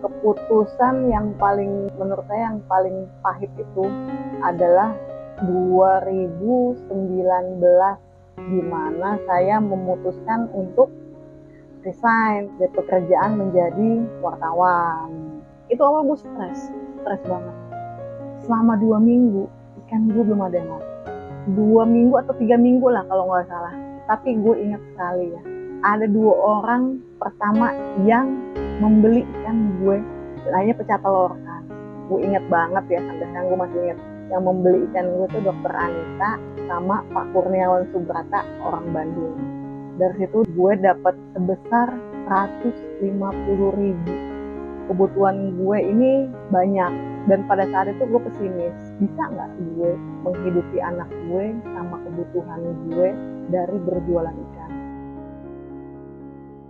Keputusan yang paling, menurut saya yang paling pahit itu adalah 2019, di mana saya memutuskan untuk resign dari pekerjaan menjadi wartawan. Itu awal gue stres banget. Selama 2 minggu, ikan gue belum ada yang mati. 2 minggu atau 3 minggu lah kalau nggak salah. Tapi gue ingat sekali ya, ada 2 orang pertama yang membeli ikan gue, hanya pecah telur kan. Gue ingat banget ya, sampai sekarang gue masih ingat. Yang membeli ikan gue tuh Dokter Anita sama Pak Kurniawan Subrata, orang Bandung. Dari situ gue dapat sebesar 150.000. Kebutuhan gue ini banyak, dan pada saat itu gue pesimis, bisa nggak gue menghidupi anak gue sama kebutuhan gue dari berjualan ikan.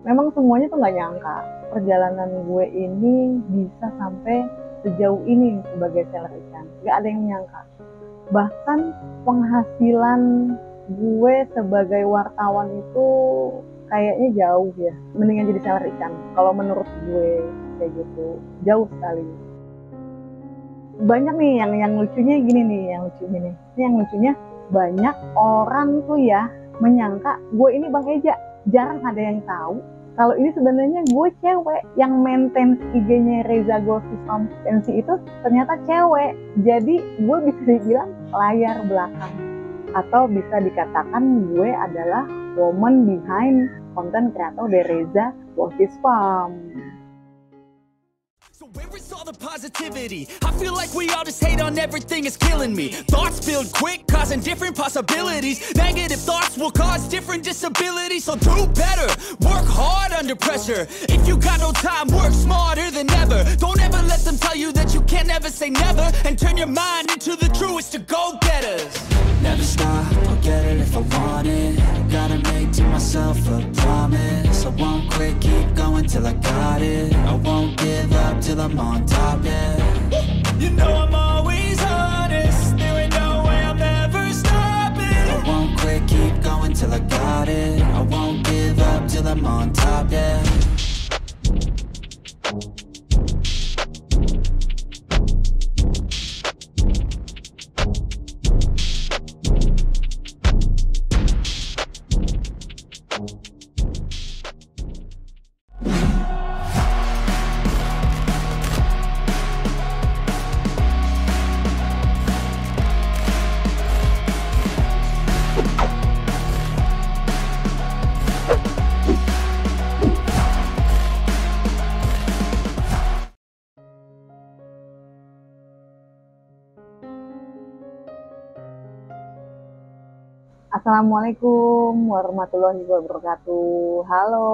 Memang semuanya tuh nggak nyangka perjalanan gue ini bisa sampai sejauh ini sebagai seller ikan. Nggak ada yang nyangka. Bahkan penghasilan gue sebagai wartawan itu kayaknya jauh ya, mendingan jadi seller ikan. Kalau menurut gue kayak gitu, jauh sekali. Banyak nih yang lucunya gini nih, yang lucunya banyak orang tuh ya menyangka gue ini Bang Eja. Jarang ada yang tahu kalau ini sebenarnya gue cewek yang maintain IG-nya Reza Goldfish Farm NC itu ternyata cewek. Jadi gue bisa dibilang layar belakang, atau bisa dikatakan gue adalah woman behind content creator dari Reza Goldfish Farm. So where is all the positivity? I feel like we all just hate on everything, it's killing me. Thoughts build quick, causing different possibilities. Negative thoughts will cause different disabilities. So do better, work hard under pressure. If you got no time, work smarter than ever. Don't ever let them tell you that you can't ever say never. And turn your mind into the truest to go-getters. Never stop, I'll get it if I want it. Gotta make to myself a promise. I won't quit, keep going till I got it. I won't give up till I'm on top, yeah. You know I'm always honest. There ain't no way I'm ever stopping. I won't quit, keep going till I got it. I won't give up till I'm on top, yeah. Assalamualaikum warahmatullahi wabarakatuh. Halo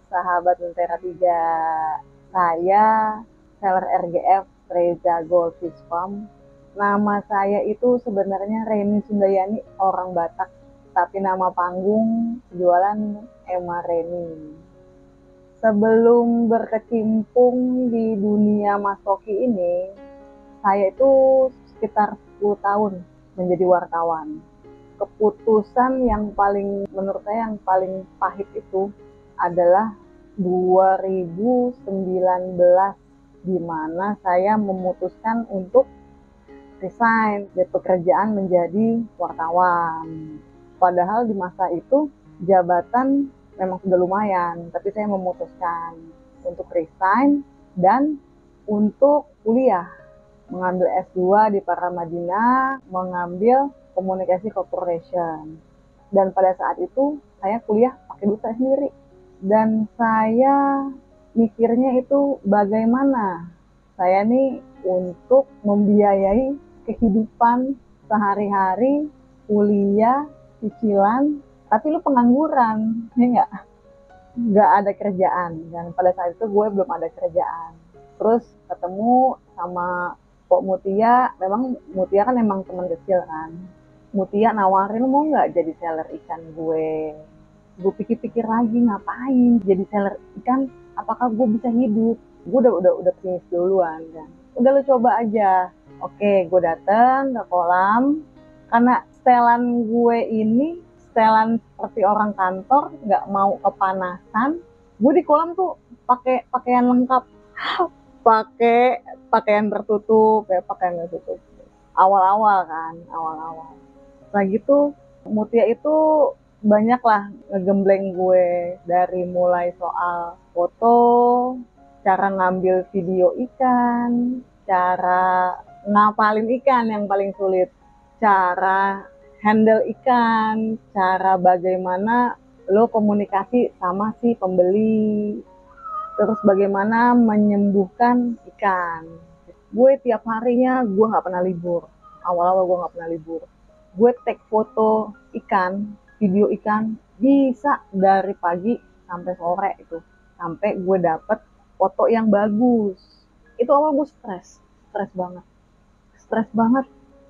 sahabat Lentera 3. Saya seller RGF Reza Goldfish Farm. Nama saya itu sebenarnya Reni Sundayani, orang Batak, tapi nama panggung jualan Emma Reni. Sebelum berkecimpung di dunia maskoki ini, saya itu sekitar 10 tahun menjadi wartawan. Keputusan yang paling, menurut saya yang paling pahit itu adalah 2019, di mana saya memutuskan untuk resign dari pekerjaan menjadi wartawan. Padahal di masa itu jabatan memang sudah lumayan, tapi saya memutuskan untuk resign dan untuk kuliah, mengambil S2 di Paramadina, mengambil Komunikasi Corporation. Dan pada saat itu saya kuliah pakai duit saya sendiri. Dan saya mikirnya itu bagaimana saya nih untuk membiayai kehidupan sehari-hari, kuliah, cicilan, tapi lu pengangguran, ya nggak ada kerjaan. Dan pada saat itu gue belum ada kerjaan. Terus ketemu sama Pok Mutia, memang Mutia kan emang teman kecil kan. Mutia nawarin, mau nggak jadi seller ikan gue. Gue pikir-pikir lagi, ngapain jadi seller ikan, apakah gue bisa hidup. Gue udah pesimis duluan kan. Udah lo coba aja. Oke, gue datang ke kolam. Karena setelan gue ini setelan seperti orang kantor, nggak mau kepanasan. Gue di kolam tuh pakai pakaian lengkap. pakai pakaian tertutup, ya pakaian tertutup. Awal-awal kan, awal-awal. Nah gitu, Mutia itu banyak lah ngegembleng gue, dari mulai soal foto, cara ngambil video ikan, cara ngapalin ikan yang paling sulit, cara handle ikan, cara bagaimana lo komunikasi sama si pembeli, terus bagaimana menyembuhkan ikan. Gue tiap harinya gue nggak pernah libur, awal-awal gue nggak pernah libur. Gue take foto ikan, video ikan, bisa dari pagi sampai sore itu, sampai gue dapet foto yang bagus. Itu awal gue stres banget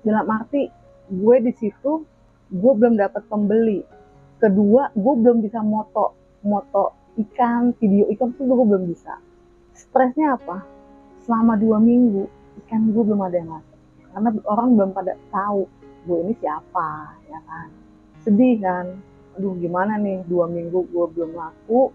dalam arti gue di situ gue belum dapet pembeli. Kedua, gue belum bisa moto ikan, video ikan tuh gue belum bisa. Stresnya apa? Selama 2 minggu ikan gue belum ada yang masuk, karena orang belum pada tahu gue ini siapa, ya kan. Sedih kan, aduh gimana nih, 2 minggu gue belum laku,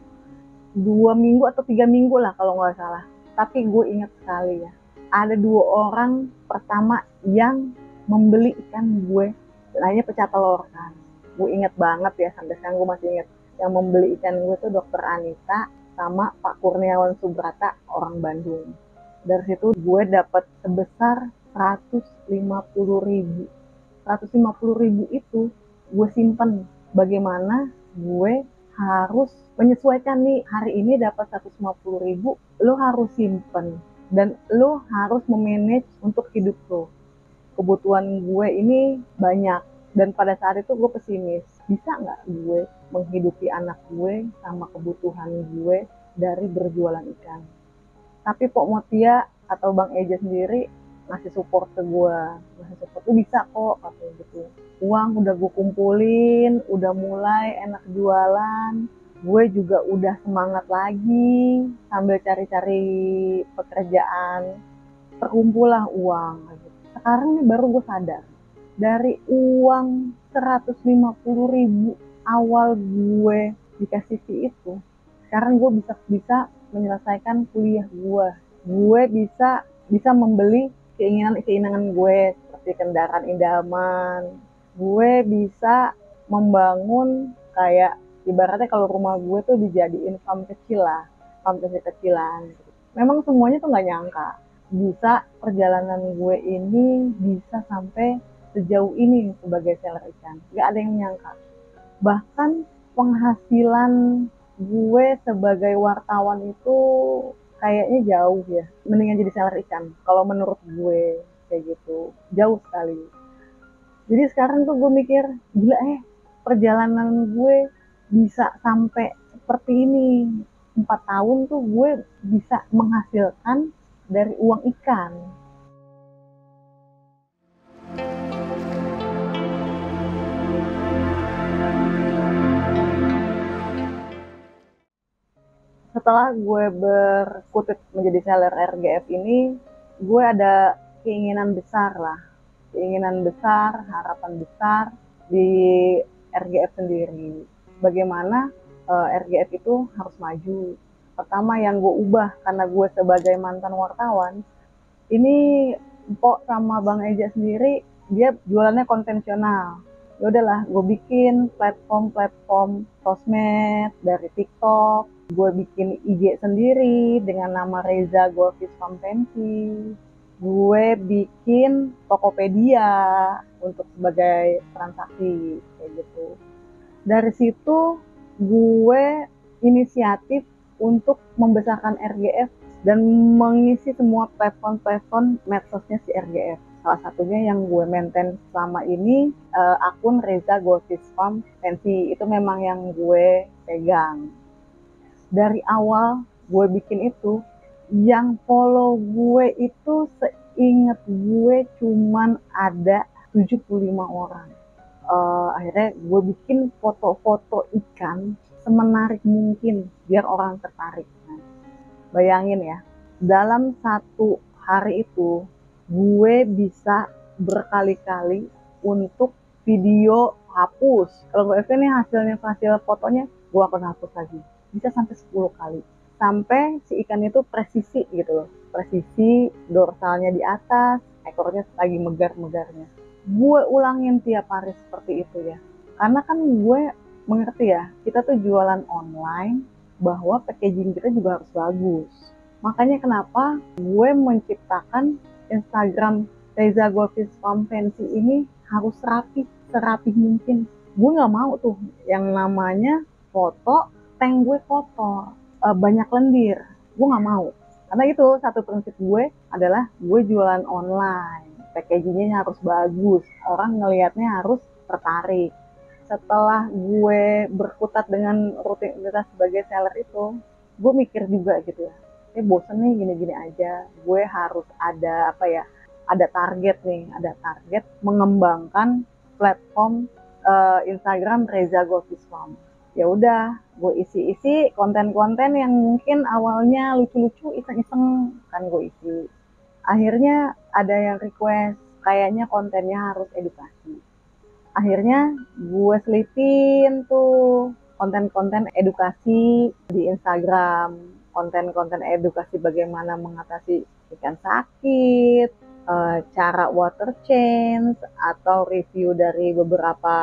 2 minggu atau 3 minggu lah kalau nggak salah. Tapi gue ingat sekali ya, ada 2 orang pertama yang membeli ikan gue, lainnya pecah telur kan. Gue ingat banget ya, sampai sekarang gue masih ingat. Yang membeli ikan gue tuh Dokter Anita sama Pak Kurniawan Subrata, orang Bandung. Dari situ gue dapat sebesar 150.000. 150.000 itu gue simpen. Bagaimana gue harus menyesuaikan nih, hari ini dapat 150.000, lo harus simpen dan lo harus memanage untuk hidup lo. Kebutuhan gue ini banyak, dan pada saat itu gue pesimis, bisa nggak gue menghidupi anak gue sama kebutuhan gue dari berjualan ikan. Tapi Pok Motia atau Bang Eja sendiri ngasih support ke gue, ngasih support, lu bisa kok katanya gitu. Uang udah gue kumpulin, udah mulai enak jualan, gue juga udah semangat lagi sambil cari-cari pekerjaan, terkumpul lah uang. Sekarang nih baru gue sadar, dari uang 150.000 awal gue dikasih fee itu, sekarang gue bisa menyelesaikan kuliah gue. Gue bisa membeli keinginan gue seperti kendaraan idaman. Gue bisa membangun kayak ibaratnya kalau rumah gue tuh dijadiin farm kecil lah, farm kecil-kecilan. Memang semuanya tuh nggak nyangka bisa perjalanan gue ini bisa sampai sejauh ini sebagai seller ikan. Gak ada yang nyangka. Bahkan penghasilan gue sebagai wartawan itu kayaknya jauh ya, mendingan jadi seller ikan kalau menurut gue, kayak gitu, jauh sekali. Jadi sekarang tuh gue mikir, gila perjalanan gue bisa sampai seperti ini. 4 tahun tuh gue bisa menghasilkan dari uang ikan. Setelah gue berkutit menjadi seller RGF ini, gue ada keinginan besar lah. Keinginan besar, harapan besar di RGF sendiri. Bagaimana RGF itu harus maju. Pertama yang gue ubah, karena gue sebagai mantan wartawan, ini Mpok sama Bang Eja sendiri, dia jualannya konvensional. Ya udahlah, gue bikin platform sosmed dari TikTok, gue bikin IG sendiri dengan nama Reza Goldfish Farm Fancy. Gue bikin Tokopedia untuk sebagai transaksi kayak gitu. Dari situ gue inisiatif untuk membesarkan RGF dan mengisi semua platform medsosnya si RGF. Salah satunya yang gue maintain selama ini akun Reza Goldfish Farm Fancy, itu memang yang gue pegang. Dari awal gue bikin itu, yang follow gue itu seinget gue cuman ada 75 orang. Akhirnya gue bikin foto-foto ikan semenarik mungkin biar orang tertarik. Nah, bayangin ya, dalam 1 hari itu gue bisa berkali-kali untuk video hapus. Kalau gue ini hasil fotonya gue akan hapus lagi. Bisa sampai 10 kali. sampai si ikan itu presisi gitu loh, presisi dorsalnya di atas, ekornya lagi megar-megarnya. Gue ulangin tiap hari seperti itu ya, karena kan gue mengerti ya, kita tuh jualan online, bahwa packaging kita juga harus bagus. Makanya kenapa gue menciptakan Instagram Reza Goldfish Farm Fancy ini harus rapi, serapih mungkin. Gue nggak mau tuh yang namanya foto tank gue kotor, banyak lendir. Gue nggak mau. Karena itu satu prinsip gue adalah gue jualan online. Packagingnya harus bagus, orang ngelihatnya harus tertarik. Setelah gue berkutat dengan rutinitas sebagai seller itu, gue mikir juga gitu ya, bosen nih gini-gini aja, gue harus ada ada target nih, ada target mengembangkan platform Instagram Reza Goldfish Farm. Ya udah, gue isi konten-konten yang mungkin awalnya lucu-lucu, iseng-iseng kan gue isi. Akhirnya ada yang request, kayaknya kontennya harus edukasi. Akhirnya gue selipin tuh konten-konten edukasi di Instagram, konten-konten edukasi bagaimana mengatasi ikan sakit, cara water change, atau review dari beberapa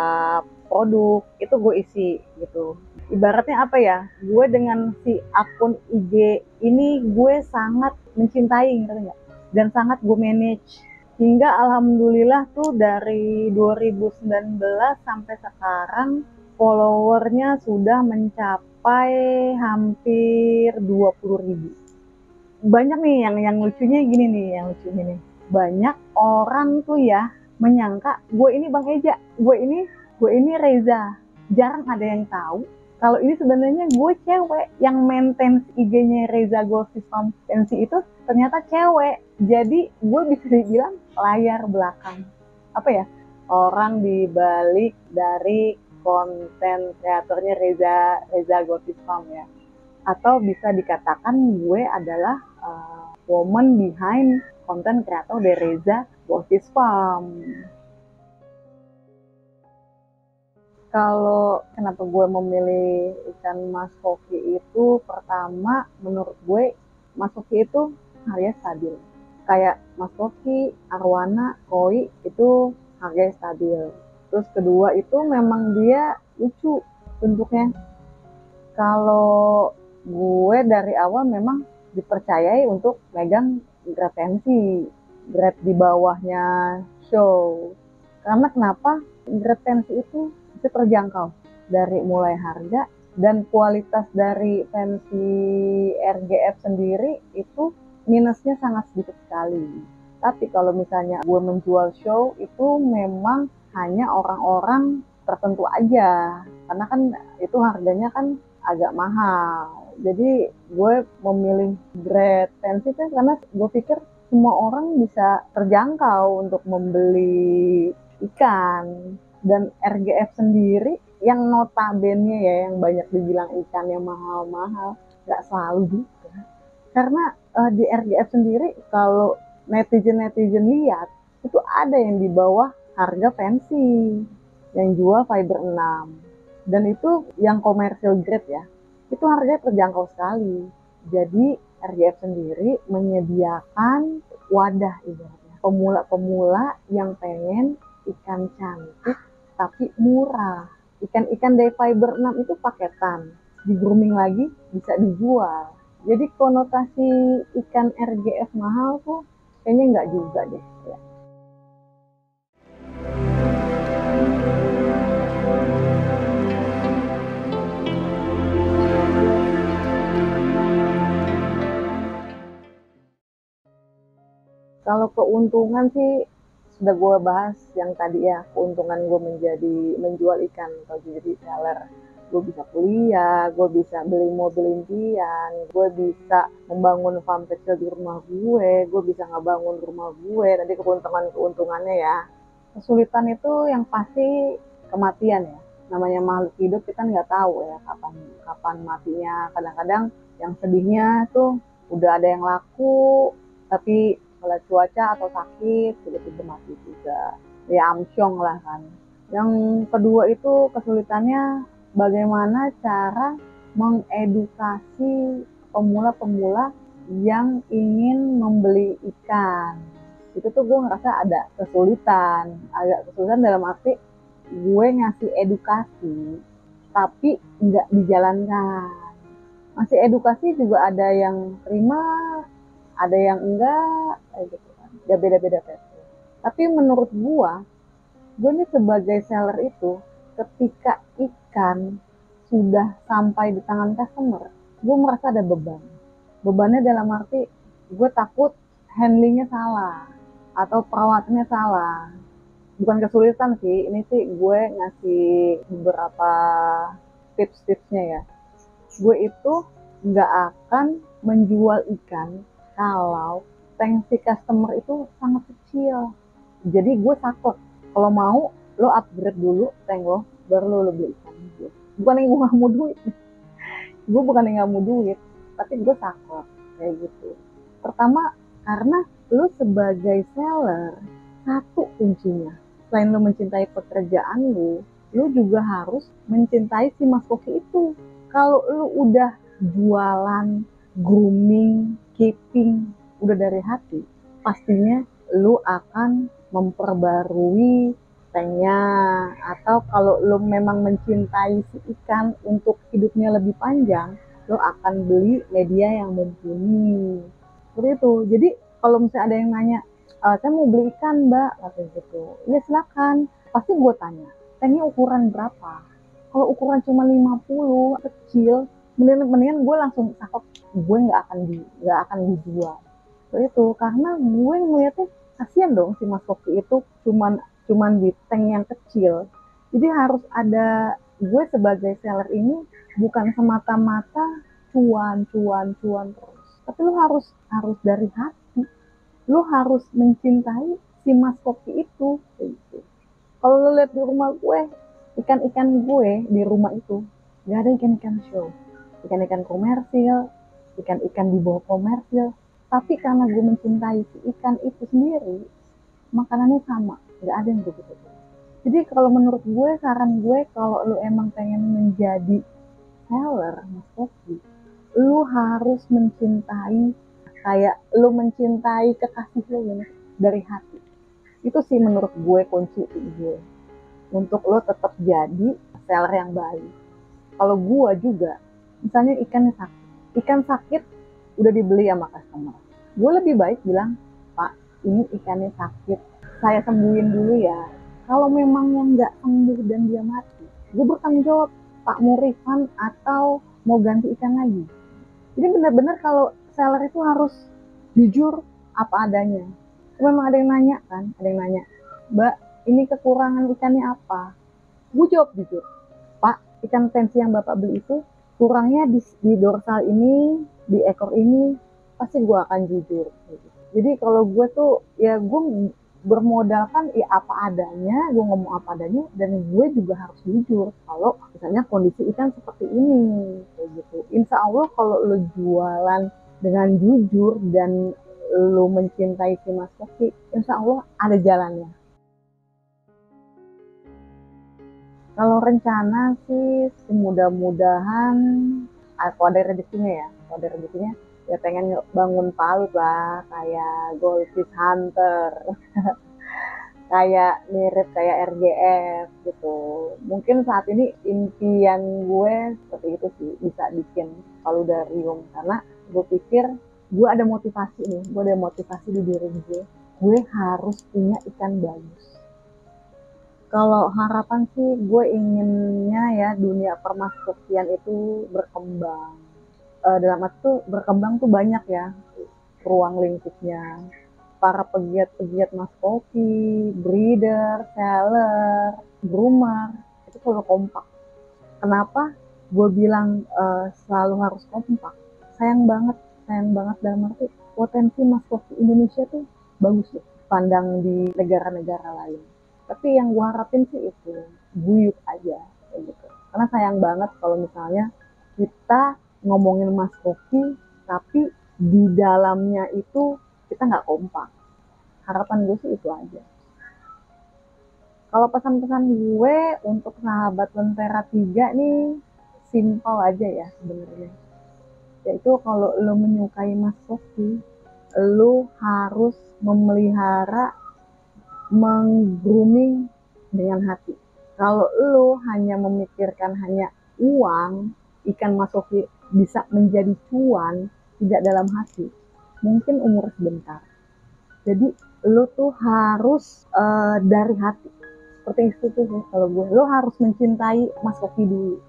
produk, itu gue isi gitu. Ibaratnya apa ya, gue dengan si akun IG ini gue sangat mencintai, ngerti nggak? Dan sangat gue manage. Hingga alhamdulillah tuh dari 2019 sampai sekarang followernya sudah mencapai hampir 20.000. Banyak nih yang lucunya gini nih, banyak orang tuh ya menyangka gue ini Bang Eja, gue ini Reza. Jarang ada yang tahu kalau ini sebenarnya gue cewek yang maintain IG-nya Reza Goldfish Farm Fancy itu ternyata cewek. Jadi gue bisa dibilang layar belakang. Apa ya? Orang di balik dari konten kreatornya Reza Goldfish Farm ya. Atau bisa dikatakan gue adalah woman behind konten kreator dari Reza Goldfish Farm. Kalau kenapa gue memilih ikan mas koki itu, pertama menurut gue mas koki itu harganya stabil. Kayak mas koki, arwana, koi itu harganya stabil. Terus kedua itu memang dia lucu bentuknya. Kalau gue dari awal memang dipercayai untuk megang grade pensi, grade di bawahnya show. Karena kenapa? Grade pensi itu bisa terjangkau dari mulai harga dan kualitas dari pensi RGF sendiri itu minusnya sangat sedikit sekali. Tapi kalau misalnya gue menjual show itu memang hanya orang-orang tertentu aja, karena kan itu harganya kan agak mahal. Jadi gue memilih grade pensi kan karena gue pikir semua orang bisa terjangkau untuk membeli ikan. Dan RGF sendiri yang notabene ya, yang banyak dibilang ikan yang mahal-mahal, nggak selalu juga. Karena di RGF sendiri kalau netizen lihat itu ada yang di bawah harga pensi yang jual fiber 6, dan itu yang komersial grade ya, itu harganya terjangkau sekali. Jadi RGF sendiri menyediakan wadah ibaratnya pemula-pemula yang pengen ikan cantik tapi murah. Ikan-ikan dari fiber 6 itu paketan, di grooming lagi bisa dijual. Jadi konotasi ikan RGF mahal tuh kayaknya nggak juga deh ya. Kalau keuntungan sih sudah gue bahas yang tadi ya, keuntungan gue menjual ikan atau jadi seller. Gue bisa kuliah, gue bisa beli mobil impian, gue bisa membangun farm kecil di rumah gue bisa ngebangun rumah gue, nanti keuntungannya ya. Kesulitan itu yang pasti kematian ya. Namanya makhluk hidup kita nggak tahu ya kapan matinya. Kadang-kadang yang sedihnya tuh udah ada yang laku, tapi kalau cuaca atau sakit tiba-tiba mati juga, ya amsyong lah kan. Yang kedua itu kesulitannya bagaimana cara mengedukasi pemula-pemula yang ingin membeli ikan. Itu tuh gue ngerasa ada kesulitan. Agak kesulitan dalam arti gue ngasih edukasi, tapi nggak dijalankan. Masih edukasi juga ada yang terima, ada yang enggak, kayak gitu kan. Ya beda-beda versi. Tapi menurut gue nih sebagai seller itu, ketika ikan sudah sampai di tangan customer, gue merasa ada beban. Bebannya dalam arti gue takut handlingnya salah atau perawatannya salah. Bukan kesulitan sih, ini sih gue ngasih beberapa tips-tipsnya ya. Gue itu nggak akan menjual ikan kalau tank si customer itu sangat kecil. Jadi gue takut kalau mau lo upgrade dulu tank lo, baru lo beli ikan. Bukan yang gue nggak mau duit, gue bukan yang nggak mau duit, tapi gue takut kayak gitu. Pertama, karena lo sebagai seller, satu kuncinya, selain lo mencintai pekerjaan lo juga harus mencintai si Mas Koki itu. Kalau lo udah jualan, grooming, keeping, udah dari hati, pastinya lo akan memperbarui tanknya. Atau kalau lo memang mencintai si ikan untuk hidupnya lebih panjang, lo akan beli media yang mumpuni. Seperti itu. Jadi kalau misalnya ada yang nanya, saya mau beli ikan mbak, katanya gitu, ya silakan. Pasti gue tanya, tanknya ukuran berapa? Kalau ukuran cuma 50, kecil, mendingan gue langsung cakep, gue nggak akan dijual. Seperti itu. Karena gue ngeliatnya kasihan dong si Mas Koki itu cuman di tank yang kecil. Jadi harus ada, gue sebagai seller ini bukan semata-mata cuan terus, tapi lo harus dari hati, lo harus mencintai si Mas Koki itu gitu. Kalau lo lihat di rumah gue, ikan-ikan gue di rumah itu gak ada ikan-ikan show, ikan-ikan komersil, ikan-ikan di bawah komersil. Tapi karena gue mencintai si ikan itu sendiri, makanannya sama, gak ada yang gue gitu. Jadi kalau menurut gue, saran gue, kalau lu emang pengen menjadi seller Mas Koki, lu harus mencintai, kayak lu mencintai kekasih lu dari hati. Itu sih menurut gue kunci gue untuk lo tetap jadi seller yang baik. Kalau gue juga, misalnya ikan sakit udah dibeli sama customer, gue lebih baik bilang, Pak, ini ikannya sakit, saya sembuhin dulu ya. Kalau memang yang nggak sembuh dan dia mati, gue bertanggung jawab, Pak mau refund atau mau ganti ikan lagi. Jadi benar-benar kalau seller itu harus jujur apa adanya. Memang ada yang nanya kan, ada yang nanya, Mbak, ini kekurangan ikannya apa? Gue jawab jujur, Pak, ikan pensi yang Bapak beli itu kurangnya di dorsal ini, di ekor ini, pasti gue akan jujur. Jadi kalau gue tuh, ya gue bermodalkan ya apa adanya, gue ngomong apa adanya, dan gue juga harus jujur kalau misalnya kondisi ikan seperti ini, kayak gitu. Insya Allah kalau lo jualan dengan jujur dan lo mencintai si Mas Koki, insya Allah ada jalannya. Kalau rencana sih mudah-mudahan kalau ada rezekinya ya pengen bangun palut lah kayak Goldfish Hunter. Kayak mirip kayak RGF gitu. Mungkin saat ini impian gue seperti itu sih, bisa bikin paludarium, karena gue pikir gue ada motivasi di diri gue harus punya ikan bagus. Kalau harapan sih gue inginnya ya dunia permaskopian itu berkembang. Dalam arti tuh berkembang tuh banyak ya ruang lingkupnya. Para pegiat-pegiat Mas Koki, breeder, seller, groomer, itu selalu kompak. Kenapa gue bilang selalu harus kompak? Sayang banget dalam arti potensi Mas Koki Indonesia tuh bagus loh, pandang di negara-negara lain. Tapi yang gue harapin sih itu guyup aja kayak gitu. Karena sayang banget kalau misalnya kita ngomongin Mas Koki tapi di dalamnya itu kita nggak kompak. Harapan gue sih itu aja. Kalau pesan-pesan gue untuk sahabat Lentera 3 nih simpel aja ya sebenarnya. yaitu kalau lo menyukai Mas Sofi, lo harus memelihara, meng-grooming dengan hati. Kalau lo hanya memikirkan hanya uang, ikan Mas Sofi bisa menjadi cuan tidak dalam hati, mungkin umur sebentar. Jadi lo tuh harus dari hati. Seperti itu tuh kalau gue, lo harus mencintai Mas Sofi dulu.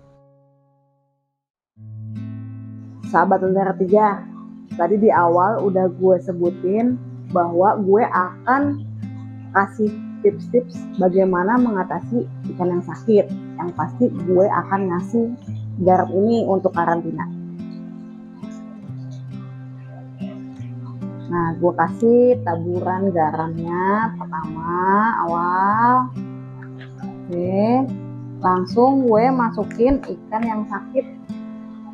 Sahabat Lentera 3, tadi di awal udah gue sebutin bahwa gue akan kasih tips-tips bagaimana mengatasi ikan yang sakit. Yang pasti gue akan ngasih garam ini untuk karantina. Nah, gue kasih taburan garamnya pertama awal. Oke, langsung gue masukin ikan yang sakit.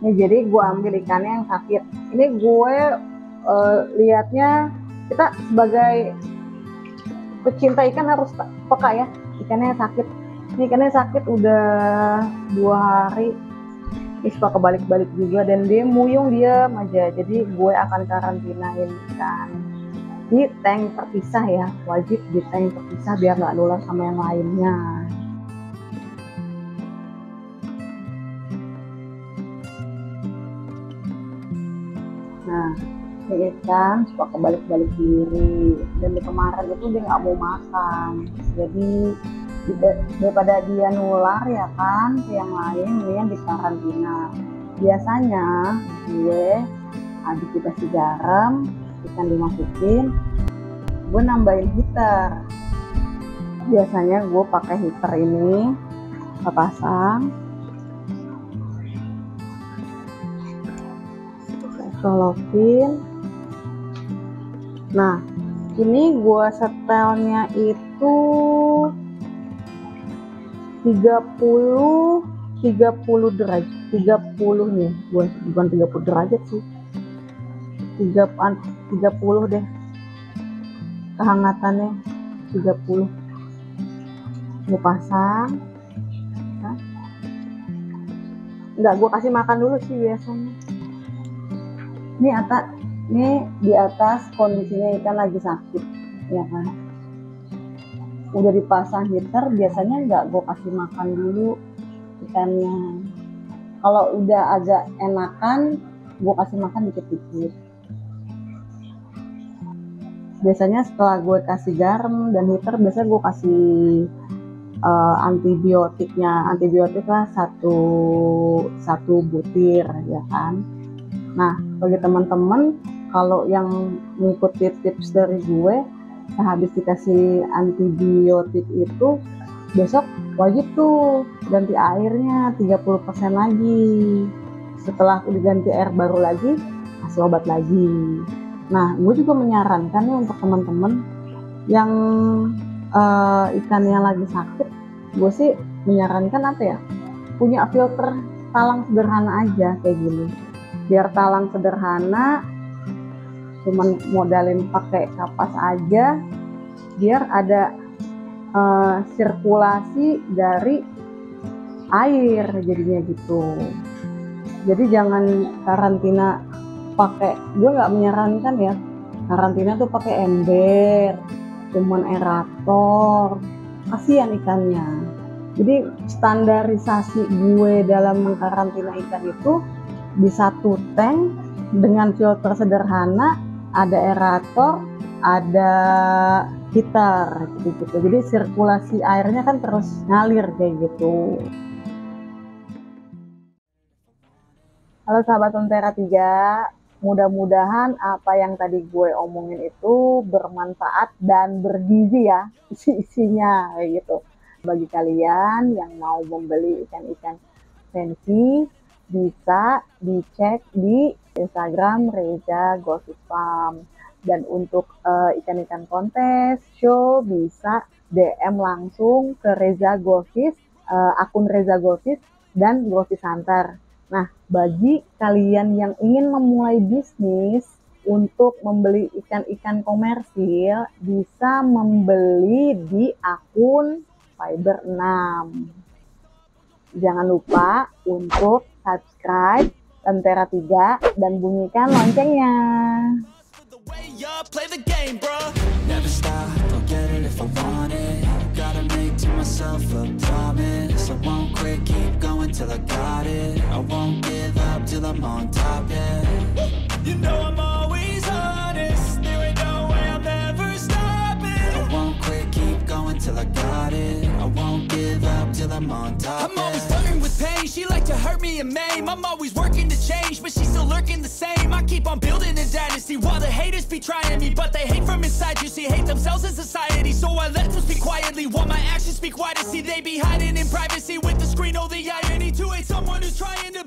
Nih, jadi gue ambil ikannya yang sakit. Ini gue lihatnya, kita sebagai pecinta ikan harus peka ya. Ikannya sakit. Ini ikannya sakit udah 2 hari. Ini suka kebalik-balik juga dan dia muyung diam aja. Jadi gue akan karantinain ikan di tank terpisah ya. Wajib di tank terpisah biar nggak nular sama yang lainnya. Nah, ini ikan suka kebalik-balik diri dan di kemarin itu dia nggak mau makan. Jadi daripada dia nular ya kan ke yang lain, dia di karantina. Biasanya gue habis dikasih garam, ikan dimasukin, gue nambahin heater. Biasanya gue pakai heater ini, gue pasang, colokin. Nah, ini gue setelnya itu 30 derajat, 30 nih, bukan 30 derajat sih, 30 deh kehangatannya, 30. Gue pasang, nah. Enggak, gue kasih makan dulu sih biasanya. Ini di atas kondisinya ikan lagi sakit, ya kan. Udah dipasang heater, biasanya nggak gue kasih makan dulu ikannya. Kalau udah agak enakan, gue kasih makan dikit-dikit. Biasanya setelah gue kasih garam dan heater, biasanya gue kasih antibiotik lah satu butir ya kan. Nah, bagi teman-teman kalau yang mengikuti tips dari gue, sehabis dikasih antibiotik itu besok wajib tuh ganti airnya 30% lagi. Setelah diganti air baru lagi, kasih obat lagi. Nah, gue juga menyarankan nih untuk teman-teman yang ikannya lagi sakit, gue sih menyarankan punya filter talang sederhana aja kayak gini. Biar talang sederhana, cuman modalin pakai kapas aja, biar ada sirkulasi dari air jadinya gitu. Jadi jangan karantina pakai, gue nggak menyarankan ya karantina tuh pakai ember, cuman aerator, kasihan ikannya. Jadi standarisasi gue dalam mengkarantina ikan itu di satu tank dengan filter sederhana, ada aerator, ada heater gitu. Jadi sirkulasi airnya kan terus ngalir kayak gitu. Halo sahabat Lentera 3, mudah-mudahan apa yang tadi gue omongin itu bermanfaat dan bergizi ya, isinya kayak gitu. Bagi kalian yang mau membeli ikan-ikan fancy, bisa dicek di Instagram Reza Goldfish Farm. Dan untuk ikan-ikan kontes, show, bisa DM langsung ke Reza Goldfish, akun Reza Goldfish dan Goldfish Hunter. Nah, bagi kalian yang ingin memulai bisnis untuk membeli ikan-ikan komersil, bisa membeli di akun Fiber6. Jangan lupa untuk subscribe, Lentera 3 dan bunyikan loncengnya. Play the game, bro. Never stop, I'll get it if I want it. Gotta make to myself a promise. I won't quit, keep going till I got it. I won't give up till I'm on top, yeah. You know I'm always honest. There ain't no way I'm ever stopping. I won't quit, keep going till I got it. I won't give up till I'm on top, I'm always flirting with pain. She like to hurt me and maim. I'm always working to change, but she's still lurking the same. I keep on building a dynasty while the haters be trying me, but they hate from inside. You see, hate themselves in society, so I let them speak quietly while my actions speak wider. See, they be hiding in privacy with the screen. Oh, the irony to hate someone who's trying to